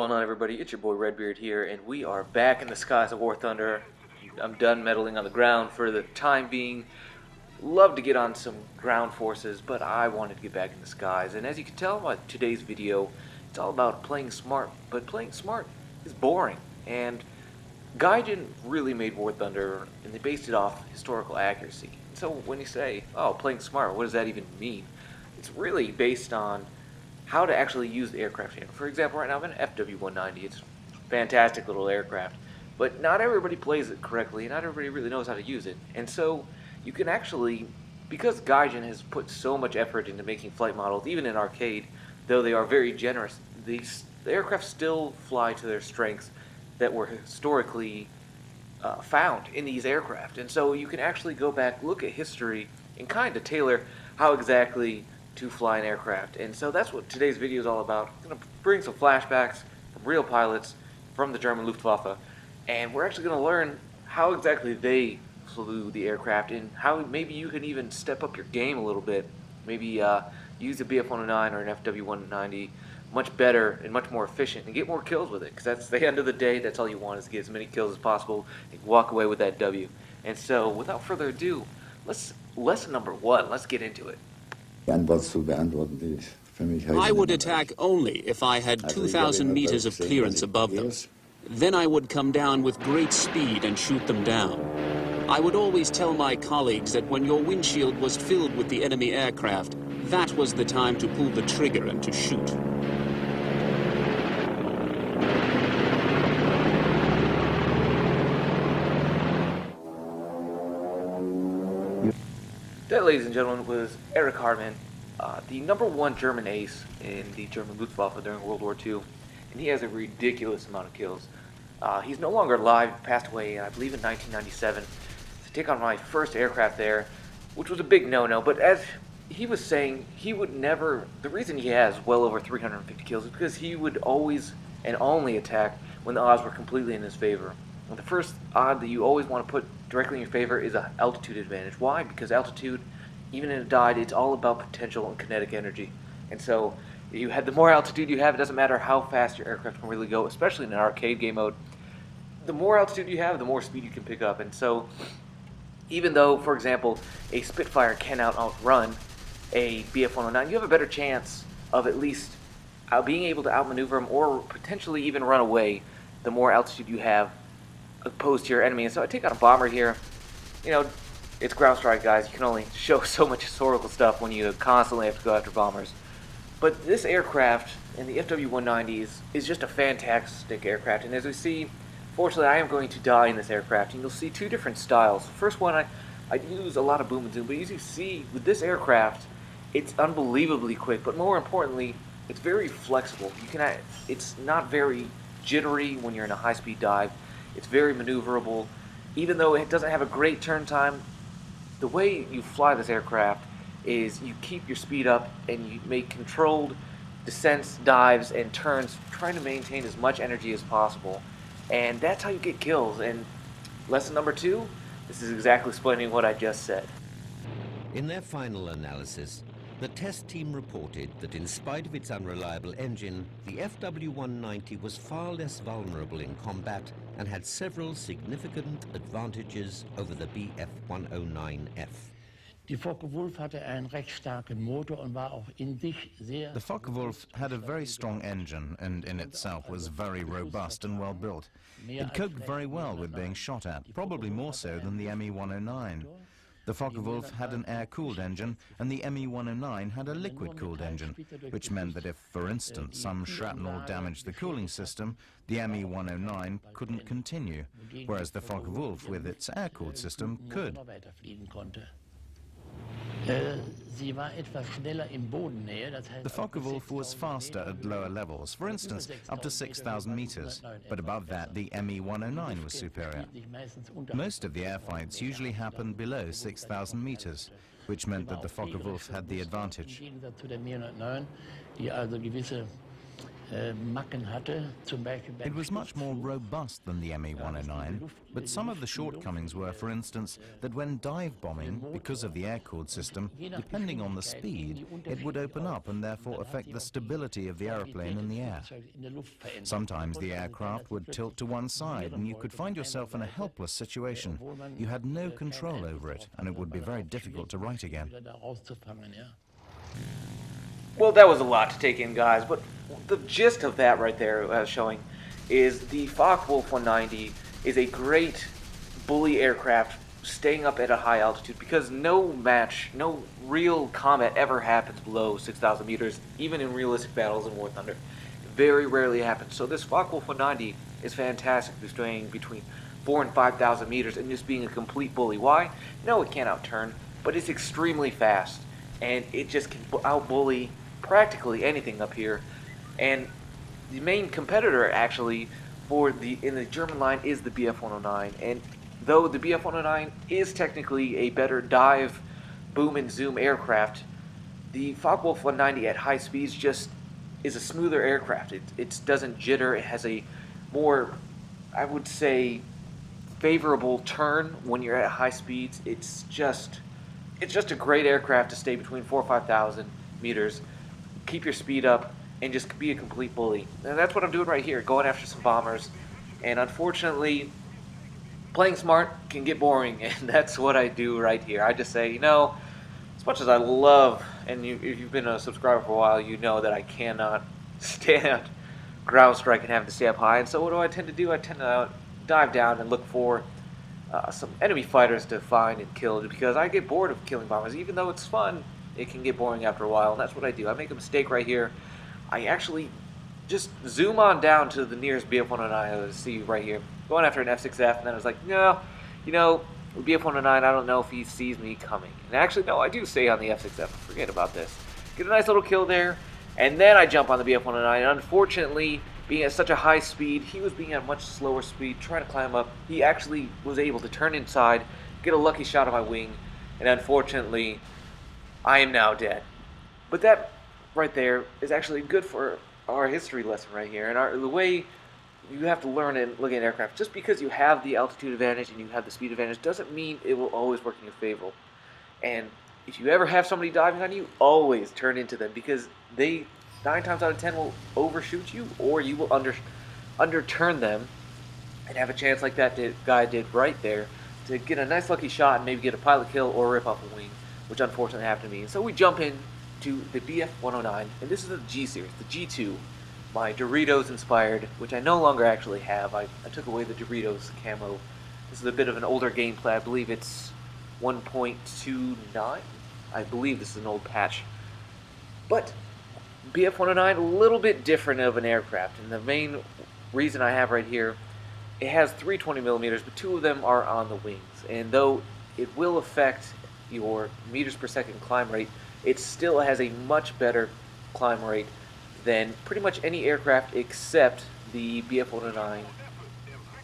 going on, everybody? It's your boy Redbeard here, and we are back in the skies of War Thunder. I'm done meddling on the ground for the time being. Love to get on some ground forces, but I wanted to get back in the skies. And as you can tell by today's video, it's all about playing smart, but playing smart is boring. And Gaijin really made War Thunder, and they based it off historical accuracy. So when you say, oh, playing smart, what does that even mean? It's really based on how to actually use the aircraft here. For example, right now I'm in an FW-190. It's a fantastic little aircraft, but not everybody plays it correctly, and not everybody really knows how to use it. And so you can actually, because Gaijin has put so much effort into making flight models, even in arcade, though they are very generous, the aircraft still fly to their strengths that were historically found in these aircraft. And so you can actually go back, look at history, and kind of tailor how exactly to fly an aircraft. And so that's what today's video is all about. I'm going to bring some flashbacks from real pilots from the German Luftwaffe, and we're actually going to learn how exactly they flew the aircraft and how maybe you can even step up your game a little bit. Maybe use a Bf-109 or an FW-190 much better and much more efficient and get more kills with it, because that's the end of the day. That's all you want, is to get as many kills as possible and walk away with that W. And so without further ado, lesson number one, let's get into it. I would attack only if I had 2,000 meters of clearance above them. Then I would come down with great speed and shoot them down. I would always tell my colleagues that when your windshield was filled with the enemy aircraft, that was the time to pull the trigger and to shoot. That, ladies and gentlemen, was Erich Hartmann, the #1 German ace in the German Luftwaffe during World War II, and he has a ridiculous amount of kills. He's no longer alive, passed away, I believe, in 1997, to take on my first aircraft there, which was a big no-no. But as he was saying, he would never, the reason he has well over 350 kills is because he would always and only attack when the odds were completely in his favor. And the first odd that you always want to put directly in your favor is an altitude advantage. Why? Because altitude, even in a dive, it's all about potential and kinetic energy. And so the more altitude you have, it doesn't matter how fast your aircraft can really go, especially in an arcade game mode. The more altitude you have, the more speed you can pick up. And so even though, for example, a Spitfire cannot outrun a Bf-109, you have a better chance of at least being able to outmaneuver them or potentially even run away the more altitude you have opposed to your enemy. And so I take out a bomber here. You know, it's ground strike, guys. You can only show so much historical stuff when you constantly have to go after bombers. But this aircraft in the FW-190 is just a fantastic aircraft. And as we see, fortunately, I am going to die in this aircraft. And you'll see two different styles. The first one, I use a lot of boom and zoom. But as you see, with this aircraft, it's unbelievably quick. But more importantly, it's very flexible. It's not very jittery when you're in a high-speed dive. It's very maneuverable. Even though it doesn't have a great turn time, the way you fly this aircraft is you keep your speed up and you make controlled descents, dives, and turns, trying to maintain as much energy as possible. And that's how you get kills. And lesson number two, this is exactly explaining what I just said. In their final analysis, the test team reported that in spite of its unreliable engine, the FW-190 was far less vulnerable in combat and had several significant advantages over the Bf-109F. The Focke-Wulf had a very strong engine and in itself was very robust and well built. It coped very well with being shot at, probably more so than the Me-109. The Focke-Wulf had an air-cooled engine, and the Me-109 had a liquid-cooled engine, which meant that if, for instance, some shrapnel damaged the cooling system, the Me-109 couldn't continue, whereas the Focke-Wulf, with its air-cooled system, could. The Focke-Wulf was faster at lower levels, for instance, up to 6,000 meters, but above that the Me-109 was superior. Most of the airfights usually happened below 6,000 meters, which meant that the Focke-Wulf had the advantage. It was much more robust than the Me-109, but some of the shortcomings were, for instance, that when dive bombing, because of the air-cooled system, depending on the speed, it would open up and therefore affect the stability of the aeroplane in the air. Sometimes the aircraft would tilt to one side and you could find yourself in a helpless situation. You had no control over it, and it would be very difficult to right again. Well, that was a lot to take in, guys, but the gist of that right there showing is the Focke-Wulf 190 is a great bully aircraft staying up at a high altitude because no real combat ever happens below 6,000 meters, even in realistic battles in War Thunder. It very rarely happens. So this Focke-Wulf 190 is fantastic for staying between 4,000 and 5,000 meters and just being a complete bully. Why? No, it can't outturn, but it's extremely fast, and it just can out-bully practically anything up here. And the main competitor actually in the German line is the Bf-109, and though the Bf-109 is technically a better dive, boom and zoom aircraft, the Focke-Wulf 190 at high speeds just is a smoother aircraft. It doesn't jitter. It has a more, I would say, favorable turn when you're at high speeds. It's just a great aircraft to stay between 4,000 or 5,000 meters, keep your speed up, and just be a complete bully. And that's what I'm doing right here, going after some bombers. And unfortunately, playing smart can get boring, and that's what I do right here. I just say, as much as I love, and if you've been a subscriber for a while, you know that I cannot stand ground strike and having to stay up high. And so what do I tend to do? I tend to dive down and look for some enemy fighters to find and kill, because I get bored of killing bombers. Even though it's fun, it can get boring after a while, and that's what I do. I make a mistake right here. I actually just zoom on down to the nearest Bf-109 to see right here, going after an F6F, and then I was like, no, Bf-109, I don't know if he sees me coming. And actually, no, I do stay on the F6F. Forget about this. Get a nice little kill there, and then I jump on the Bf-109, and unfortunately, being at such a high speed, he was being at a much slower speed, trying to climb up. He actually was able to turn inside, get a lucky shot of my wing, and unfortunately, I am now dead. But that right there is actually good for our history lesson right here, and the way you have to learn and look at aircraft. Just because you have the altitude advantage and you have the speed advantage doesn't mean it will always work in your favor. And if you ever have somebody diving on you, always turn into them, because they 9 times out of 10 will overshoot you, or you will underturn them and have a chance like that guy did right there to get a nice lucky shot and maybe get a pilot kill or rip off a wing, which unfortunately happened to me. And so we jump in to the Bf-109, and this is the G series, the G2, my Doritos inspired, which I no longer actually have. I took away the Doritos camo. This is a bit of an older gameplay. I believe it's 1.29. I believe this is an old patch. But Bf-109, a little bit different of an aircraft, and the main reason I have right here, it has 3 20mm, but 2 of them are on the wings. And though it will affect your meters per second climb rate, it still has a much better climb rate than pretty much any aircraft except the Bf-109.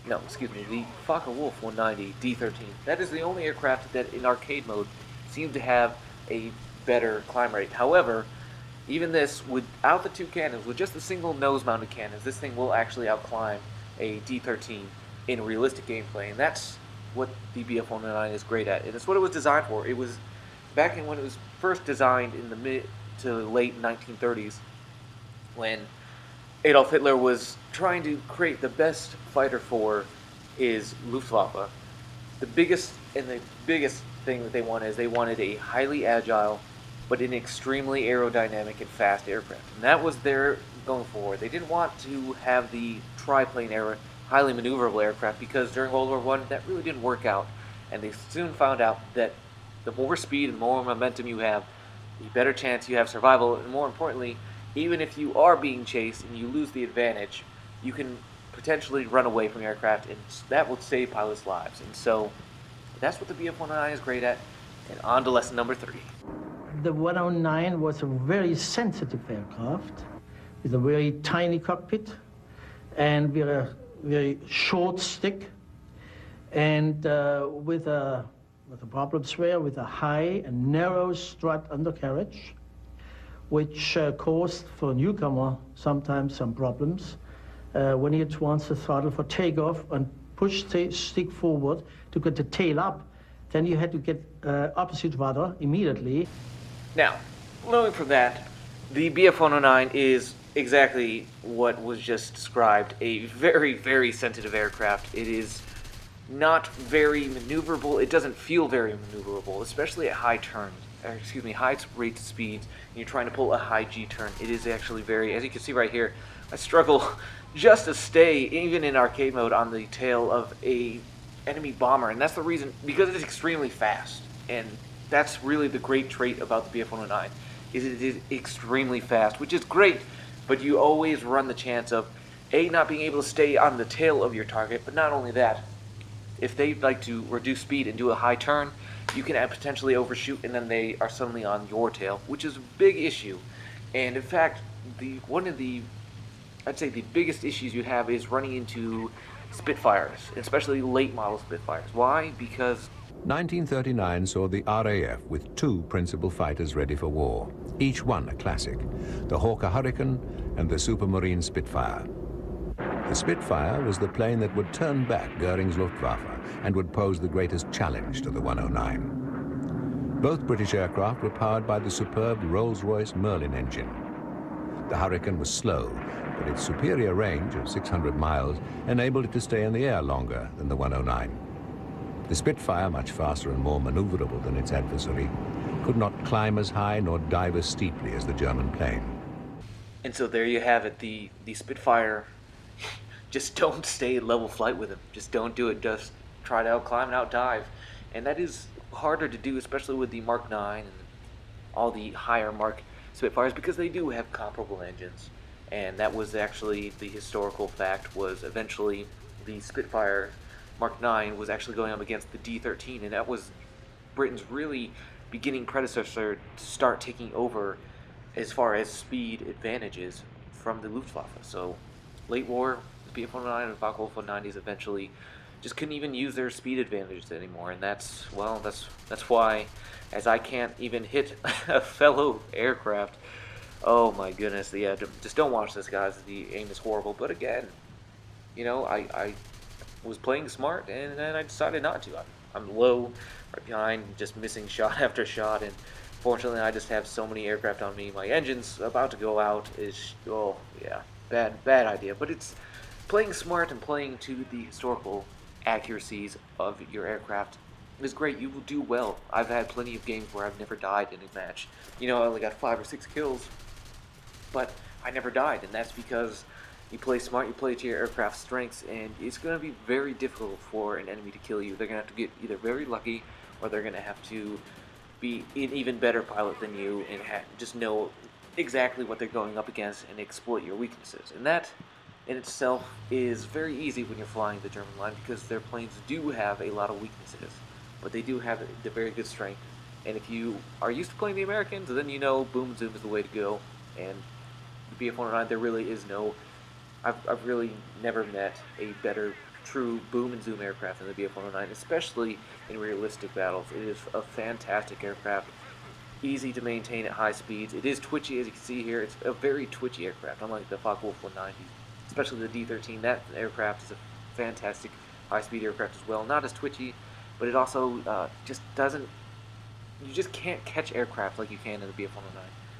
No, excuse me, the Focke-Wulf 190 D13. That is the only aircraft that in arcade mode seems to have a better climb rate. However, even this, without the 2 cannons, with just the single nose-mounted cannons, this thing will actually outclimb a D13 in realistic gameplay, and that's what the Bf-109 is great at, and it's what it was designed for. It was back when it was first designed in the mid to late 1930s, when Adolf Hitler was trying to create the best fighter for his Luftwaffe. The biggest thing that they wanted is they wanted a highly agile but an extremely aerodynamic and fast aircraft. And that was their going forward. They didn't want to have the triplane era, highly maneuverable aircraft, because during World War I, that really didn't work out. And they soon found out that the more speed and more momentum you have, the better chance you have survival, and more importantly, even if you are being chased and you lose the advantage, you can potentially run away from aircraft, and that will save pilots' lives. And so that's what the Bf-109 is great at. And on to lesson number 3. The 109 was a very sensitive aircraft with a very tiny cockpit and with a very short stick, and with the problems were with a high and narrow strut undercarriage, which caused for a newcomer sometimes some problems. When he wants the throttle for takeoff and push stick forward to get the tail up, then you had to get opposite rudder immediately. Now, learning from that, the Bf-109 is exactly what was just described, a very, very sensitive aircraft. It is not very maneuverable. It doesn't feel very maneuverable, especially at high rate speeds, and you're trying to pull a high G turn. It is actually very, as you can see right here, I struggle just to stay, even in arcade mode, on the tail of a enemy bomber, and that's the reason, because it is extremely fast, and that's really the great trait about the Bf-109, is it is extremely fast, which is great, but you always run the chance of, A, not being able to stay on the tail of your target, but not only that, if they like to reduce speed and do a high turn, you can potentially overshoot, and then they are suddenly on your tail, which is a big issue. And in fact, I'd say the biggest issues you have is running into Spitfires, especially late model Spitfires. Why? Because 1939 saw the RAF with two principal fighters ready for war, each one a classic, the Hawker Hurricane and the Supermarine Spitfire. The Spitfire was the plane that would turn back Goering's Luftwaffe and would pose the greatest challenge to the 109. Both British aircraft were powered by the superb Rolls-Royce Merlin engine. The Hurricane was slow, but its superior range of 600 miles enabled it to stay in the air longer than the 109. The Spitfire, much faster and more maneuverable than its adversary, could not climb as high nor dive as steeply as the German plane. And so there you have it, the Spitfire. Just don't stay in level flight with him. Just don't do it. Just try to out-climb and out-dive. And that is harder to do, especially with the Mark 9 and all the higher Mark Spitfires, because they do have comparable engines. And that was actually the historical fact, was eventually the Spitfire Mark 9 was actually going up against the D-13, and that was Britain's really beginning predecessor to start taking over as far as speed advantages from the Luftwaffe. So late war, the Bf-109 and Focke-Wulf 190s eventually just couldn't even use their speed advantages anymore, and that's why, as I can't even hit a fellow aircraft. Oh my goodness, yeah, just don't watch this, guys. The aim is horrible. But again, you know, I was playing smart, and then I decided not to. I'm low, right behind, just missing shot after shot, and fortunately I just have so many aircraft on me. My engine's about to go out. Oh yeah, bad idea. But it's playing smart and playing to the historical accuracies of your aircraft is great. You will do well. I've had plenty of games where I've never died in a match. You know, I only got 5 or 6 kills, but I never died, and that's because you play smart, you play to your aircraft's strengths, and it's going to be very difficult for an enemy to kill you. They're going to have to get either very lucky, or they're going to have to be an even better pilot than you and just know exactly what they're going up against and exploit your weaknesses. And that in itself is very easy when you're flying the German line, because their planes do have a lot of weaknesses, but they do have the very good strength. And if you are used to playing the Americans, then you know boom and zoom is the way to go. And the Bf-109, there really is no... I've really never met a better true boom and zoom aircraft than the Bf-109, especially in realistic battles. It is a fantastic aircraft, easy to maintain at high speeds. It is twitchy, as you can see here. It's a very twitchy aircraft, unlike the Focke-Wulf 190, especially the D-13. That aircraft is a fantastic high-speed aircraft as well. Not as twitchy, but it also just doesn't... You just can't catch aircraft like you can in the Bf-109.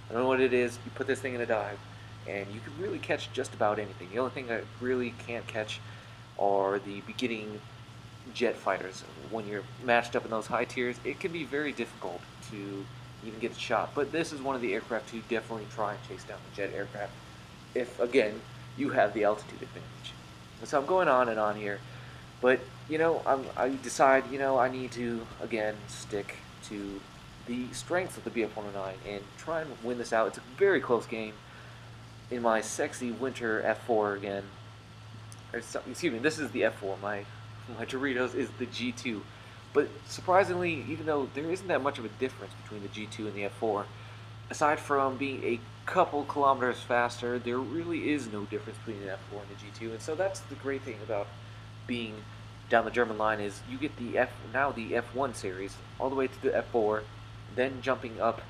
I don't know what it is. You put this thing in a dive, and you can really catch just about anything. The only thing I really can't catch are the beginning jet fighters. When you're matched up in those high tiers, it can be very difficult to even get a shot. But this is one of the aircraft to definitely try and chase down the jet aircraft if, again, you have the altitude advantage. So I'm going on and on here, but, you know, I decide, you know, I need to, again, stick to the strengths of the Bf-109 and try and win this out. It's a very close game. In my sexy winter F4 again, excuse me, this is the F4, my Doritos is the G2, but surprisingly, even though there isn't that much of a difference between the G2 and the F4, aside from being a couple kilometers faster, there really is no difference between the F4 and the G2, and so that's the great thing about being down the German line, is you get the F1 series all the way to the F4, then jumping up,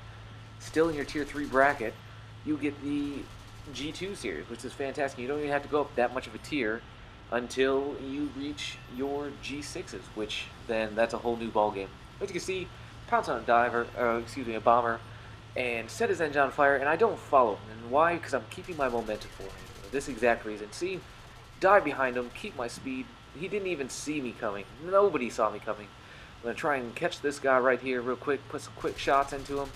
still in your tier 3 bracket, you get the G2 series, which is fantastic. You don't even have to go up that much of a tier until you reach your G6s, which then that's a whole new ballgame. As you can see, pounce on a bomber, and set his engine on fire, and I don't follow him. And why? Because I'm keeping my momentum for him. For this exact reason. See, dive behind him, keep my speed. He didn't even see me coming. Nobody saw me coming. I'm going to try and catch this guy right here real quick, put some quick shots into him.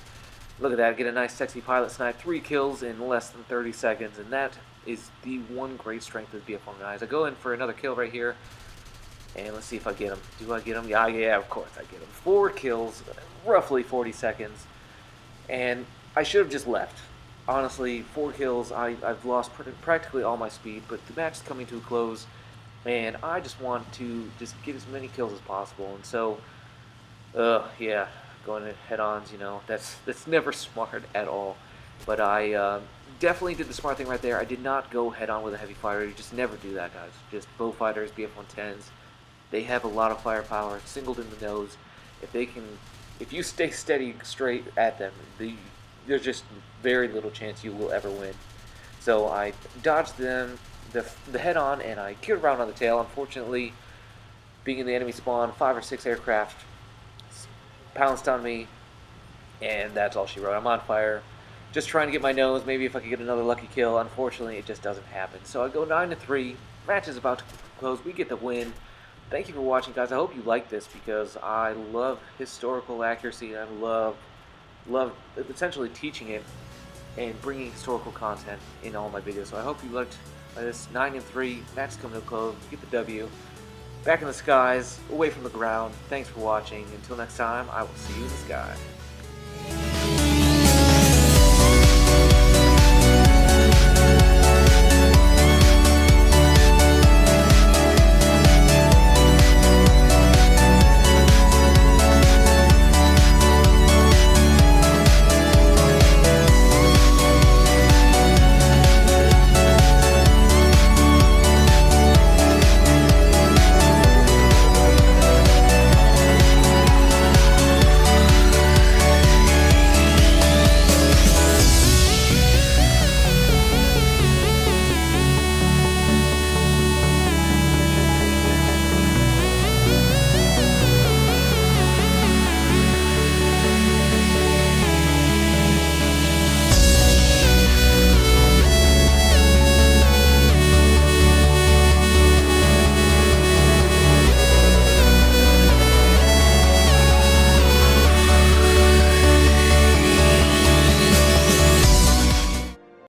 Look at that, get a nice sexy pilot snipe, 3 kills in less than 30 seconds, and that is the one great strength of the BF1 guys. I go in for another kill right here, and let's see if I get him. Do I get him? Yeah, of course I get him. 4 kills, roughly 40 seconds, and I should have just left. Honestly, 4 kills, I've lost practically all my speed, but the match is coming to a close, and I just want to just get as many kills as possible, and so, yeah. Going to head-ons, that's never smart at all. But I definitely did the smart thing right there. I did not go head-on with a heavy fighter. You just never do that, guys. Just bow fighters, BF-110s, they have a lot of firepower, singled in the nose. If you stay steady straight at them, there's just very little chance you will ever win. So I dodged them, the head-on, and I killed around on the tail. Unfortunately, being in the enemy spawn, 5 or 6 aircraft pounced on me, and that's all she wrote. I'm on fire, just trying to get my nose, maybe if I could get another lucky kill. Unfortunately, it just doesn't happen. So I go 9-3, match is about to close, we get the win. Thank you for watching, guys. I hope you like this, because I love historical accuracy, and I love essentially teaching it and bringing historical content in all my videos. So I hope you liked this 9-3, match is coming to a close, get the W. Back in the skies, away from the ground. Thanks for watching. Until next time, I will see you in the sky.